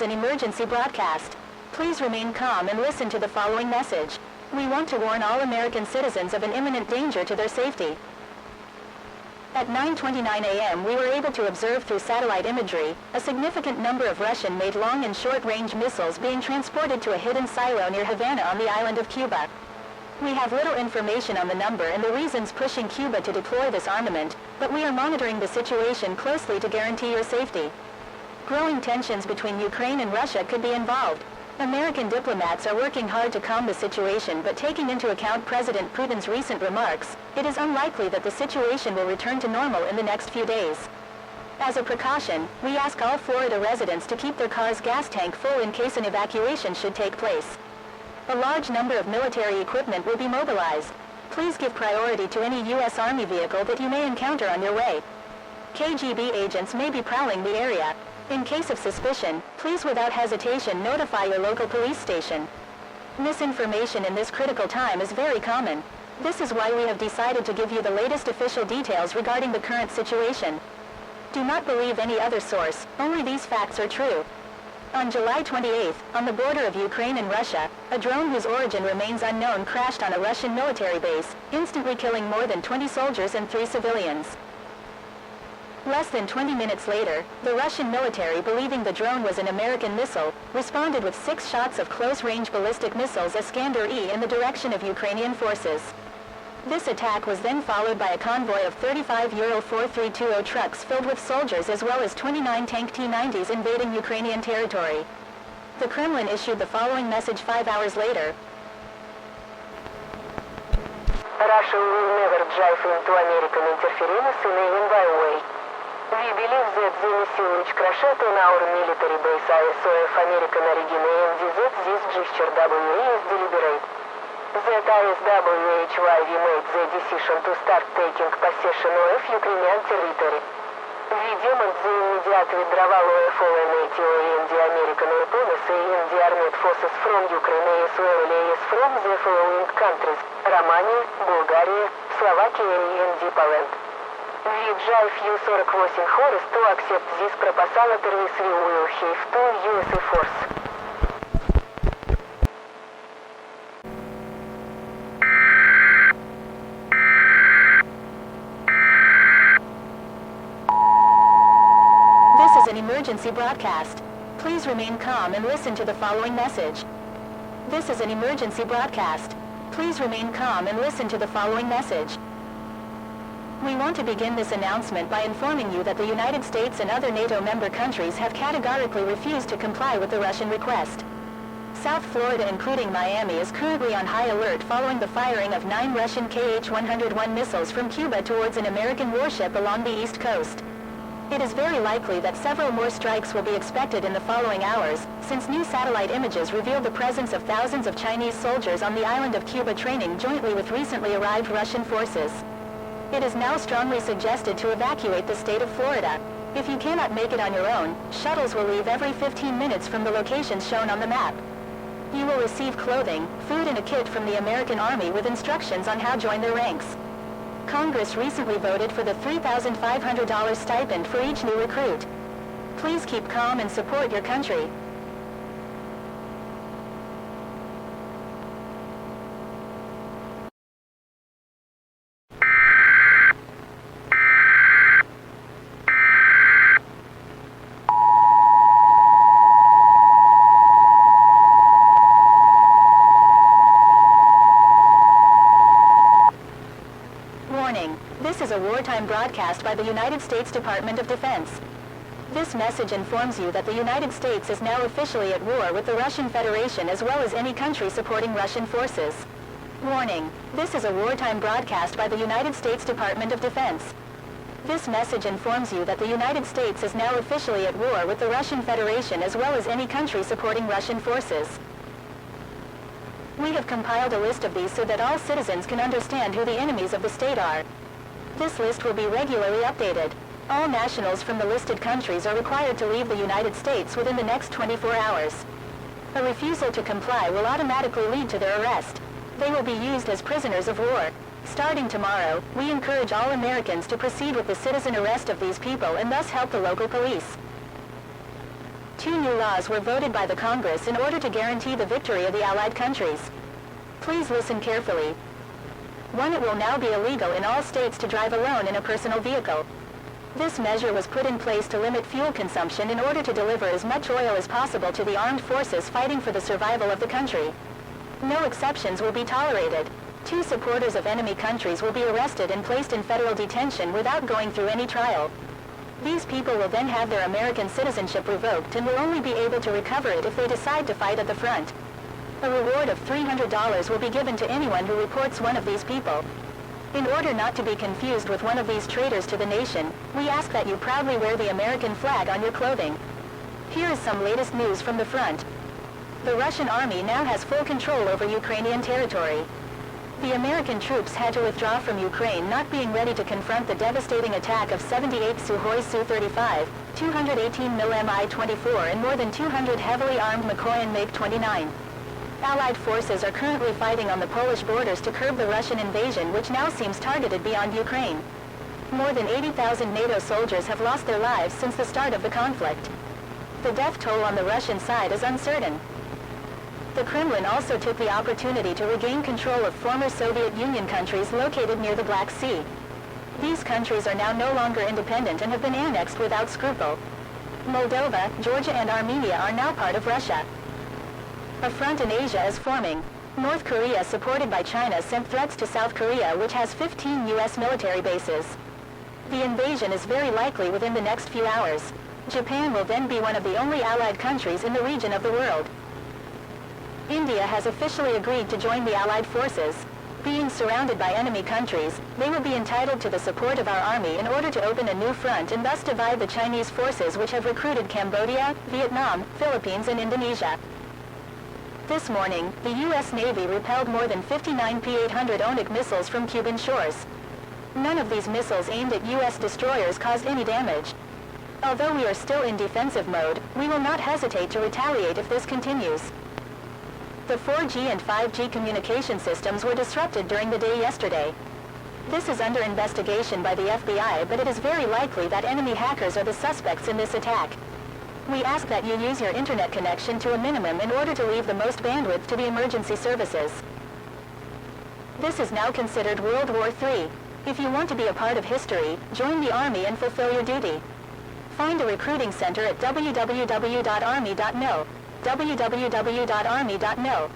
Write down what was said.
an emergency broadcast. Please remain calm and listen to the following message. We want to warn all American citizens of an imminent danger to their safety. At 9:29 a.m. we were able to observe through satellite imagery a significant number of Russian-made long and short-range missiles being transported to a hidden silo near Havana on the island of Cuba. We have little information on the number and the reasons pushing Cuba to deploy this armament, but we are monitoring the situation closely to guarantee your safety. Growing tensions between Ukraine and Russia could be involved. American diplomats are working hard to calm the situation, but taking into account President Putin's recent remarks, it is unlikely that the situation will return to normal in the next few days. As a precaution, we ask all Florida residents to keep their car's gas tank full in case an evacuation should take place. A large number of military equipment will be mobilized. Please give priority to any U.S. Army vehicle that you may encounter on your way. KGB agents may be prowling the area. In case of suspicion, please without hesitation notify your local police station. Misinformation in this critical time is very common. This is why we have decided to give you the latest official details regarding the current situation. Do not believe any other source, only these facts are true. On July 28, on the border of Ukraine and Russia, a drone whose origin remains unknown crashed on a Russian military base, instantly killing more than 20 soldiers and 3 civilians. Less than 20 minutes later, the Russian military, believing the drone was an American missile, responded with 6 shots of close-range ballistic missiles Iskander-E in the direction of Ukrainian forces. This attack was then followed by a convoy of 35 Ural 4320 trucks filled with soldiers as well as 29 tank T-90s invading Ukrainian territory. The Kremlin issued the following message 5 hours later. Russia will never drive into American interference in any way. We believe that the missile which crashed on our military base ISO of American origin and that this gesture is deliberate. That is why we made the decision to start taking possession of Ukrainian territory. We demand the immediate withdrawal of all NATO and the American weapons and the armed forces from Ukraine as well as from the following countries: Romania, Bulgaria, Slovakia and Poland. We drive you 48 hours to accept this proposal, otherwise we will have to use force. Emergency broadcast. Please remain calm and listen to the following message. This is an emergency broadcast. Please remain calm and listen to the following message. We want to begin this announcement by informing you that the United States and other NATO member countries have categorically refused to comply with the Russian request. South Florida, including Miami, is currently on high alert following the firing of 9 Russian Kh-101 missiles from Cuba towards an American warship along the east coast. It is very likely that several more strikes will be expected in the following hours, since new satellite images reveal the presence of thousands of Chinese soldiers on the island of Cuba training jointly with recently arrived Russian forces. It is now strongly suggested to evacuate the state of Florida. If you cannot make it on your own, shuttles will leave every 15 minutes from the locations shown on the map. You will receive clothing, food and a kit from the American Army with instructions on how to join their ranks. Congress recently voted for the $3,500 stipend for each new recruit. Please keep calm and support your country. This is a wartime broadcast by the United States Department of Defense. This message informs you that the United States is now officially at war with the Russian Federation as well as any country supporting Russian forces. Warning: this is a wartime broadcast by the United States Department of Defense. This message informs you that the United States is now officially at war with the Russian Federation as well as any country supporting Russian forces. We have compiled a list of these so that all citizens can understand who the enemies of the state are. This list will be regularly updated. All nationals from the listed countries are required to leave the United States within the next 24 hours. A refusal to comply will automatically lead to their arrest. They will be used as prisoners of war. Starting tomorrow, we encourage all Americans to proceed with the citizen arrest of these people and thus help the local police. Two new laws were voted by the Congress in order to guarantee the victory of the Allied countries. Please listen carefully. 1. It will now be illegal in all states to drive alone in a personal vehicle. This measure was put in place to limit fuel consumption in order to deliver as much oil as possible to the armed forces fighting for the survival of the country. No exceptions will be tolerated. 2. Supporters of enemy countries will be arrested and placed in federal detention without going through any trial. These people will then have their American citizenship revoked and will only be able to recover it if they decide to fight at the front. A reward of $300 will be given to anyone who reports one of these people. In order not to be confused with one of these traitors to the nation, we ask that you proudly wear the American flag on your clothing. Here is some latest news from the front. The Russian army now has full control over Ukrainian territory. The American troops had to withdraw from Ukraine, not being ready to confront the devastating attack of 78 Sukhoi Su-35, 218 Mi-24 and more than 200 heavily armed McCoy and MiG-29. Allied forces are currently fighting on the Polish borders to curb the Russian invasion, which now seems targeted beyond Ukraine. More than 80,000 NATO soldiers have lost their lives since the start of the conflict. The death toll on the Russian side is uncertain. The Kremlin also took the opportunity to regain control of former Soviet Union countries located near the Black Sea. These countries are now no longer independent and have been annexed without scruple. Moldova, Georgia and Armenia are now part of Russia. A front in Asia is forming. North Korea, supported by China, sent threats to South Korea, which has 15 U.S. military bases. The invasion is very likely within the next few hours. Japan will then be one of the only allied countries in the region of the world. India has officially agreed to join the Allied forces. Being surrounded by enemy countries, they will be entitled to the support of our army in order to open a new front and thus divide the Chinese forces which have recruited Cambodia, Vietnam, Philippines and Indonesia. This morning, the U.S. Navy repelled more than 59 P-800 ONIC missiles from Cuban shores. None of these missiles aimed at U.S. destroyers caused any damage. Although we are still in defensive mode, we will not hesitate to retaliate if this continues. The 4G and 5G communication systems were disrupted during the day yesterday. This is under investigation by the FBI, but it is very likely that enemy hackers are the suspects in this attack. We ask that you use your internet connection to a minimum in order to leave the most bandwidth to the emergency services. This is now considered World War III. If you want to be a part of history, join the Army and fulfill your duty. Find a recruiting center at www.army.mil. www.army.mil.